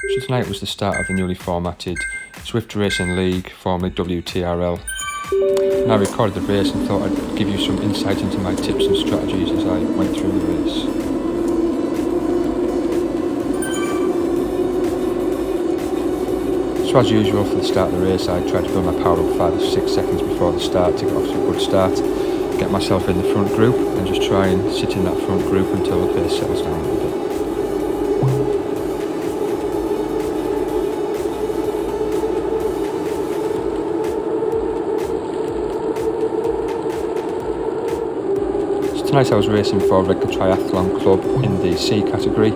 So tonight was the start of the newly formatted Zwift Racing League, formerly WTRL. And I recorded the race and thought I'd give you some insight into my tips and strategies as I went through the race. So as usual for the start of the race, I tried to build my power up 5 or 6 seconds before the start to get off to a good start, get myself in the front group and just try and sit in that front group until the pace settles down a little bit. Tonight I was racing for Redcar Tri Club in the C category.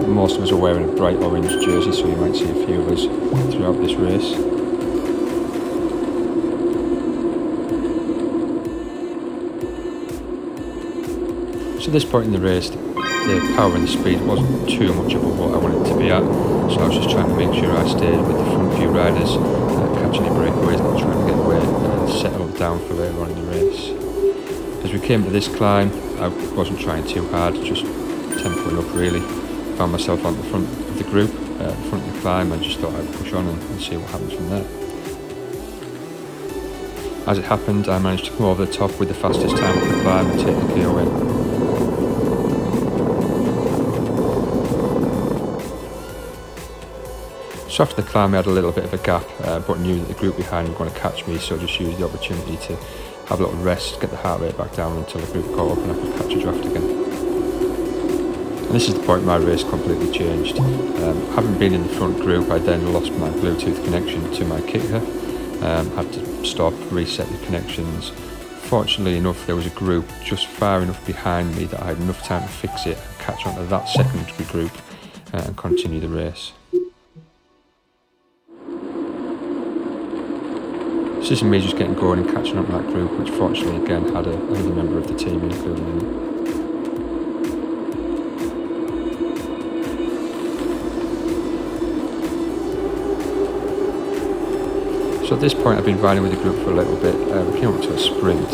Most of us are wearing a bright orange jersey, so you might see a few of us throughout this race. So at this point in the race, the power and the speed wasn't too much above what I wanted it to be at, so I was just trying to make sure I stayed with the front few riders, catching any breakaways, not trying to get away and settle down for later on in the race. As we came to this climb, I wasn't trying too hard, just tempoing up really. Found myself on the front of the group, front of the climb, and just thought I'd push on and see what happens from there. As it happened, I managed to come over the top with the fastest time up the climb and take the KO in. So after the climb I had a little bit of a gap, but knew that the group behind were going to catch me, so I just used the opportunity to have a little rest, get the heart rate back down until the group caught up and I could catch a draft again. And this is the point my race completely changed. Having been in the front group, I then lost my Bluetooth connection to my kicker, had to stop, reset the connections. Fortunately enough, there was a group just far enough behind me that I had enough time to fix it and catch on to that secondary group and continue the race. This is me just getting going and catching up with that group, which fortunately again had another member of the team included in it. So at this point I've been riding with the group for a little bit. We came up to a sprint,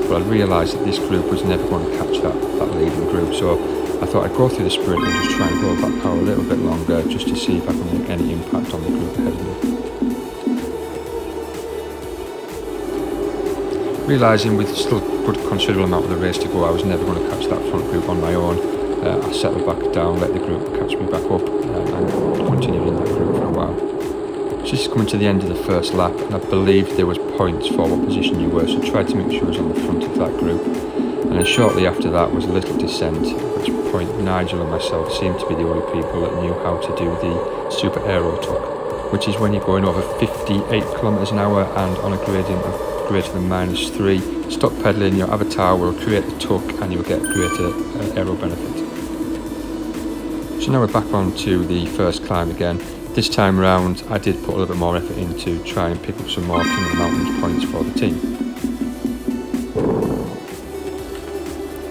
but I realised that this group was never going to catch that leading group, so I thought I'd go through the sprint and just try and hold that power a little bit longer just to see if I can make any impact on the group ahead of me. Realising with still a good considerable amount of the race to go, I was never going to catch that front group on my own. I settled back down, let the group catch me back up, and continued in that group for a while. So this is coming to the end of the first lap, and I believed there was points for what position you were, so I tried to make sure I was on the front of that group. And then shortly after that was a little descent, at which point Nigel and myself seemed to be the only people that knew how to do the super aero tuck, which is when you're going over 58 kilometers an hour and on a gradient of greater than -3, stop pedalling, your avatar will create the tuck and you'll get greater aero benefit. So now we're back on to the first climb again. This time round I did put a little bit more effort in to try and pick up some more King of the Mountains points for the team.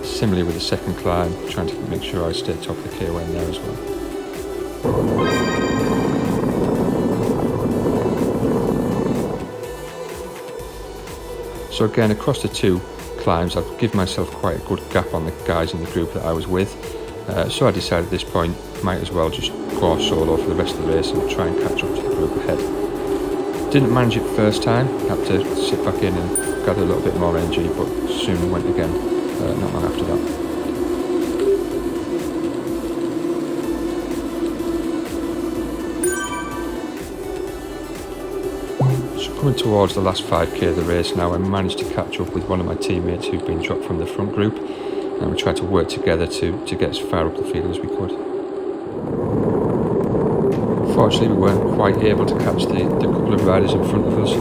Similarly with the second climb, trying to make sure I stay top of the KOM there as well. So again, across the two climbs, I've given myself quite a good gap on the guys in the group that I was with. So I decided at this point, might as well just go solo for the rest of the race and try and catch up to the group ahead. Didn't manage it first time, had to sit back in and gather a little bit more energy, but soon went again, not long after that. Coming towards the last 5k of the race now, I managed to catch up with one of my teammates who'd been dropped from the front group, and we tried to work together to get as far up the field as we could. Unfortunately, we weren't quite able to catch the couple of riders in front of us,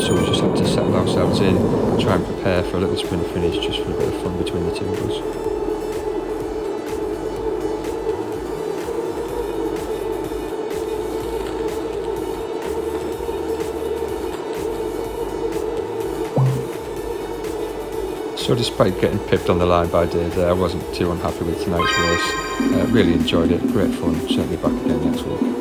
so we just had to settle ourselves in and try and prepare for a little sprint finish just for a bit of fun between the two of us. So despite getting pipped on the line by Dave there, I wasn't too unhappy with tonight's race. Really enjoyed it, great fun, certainly back again next week.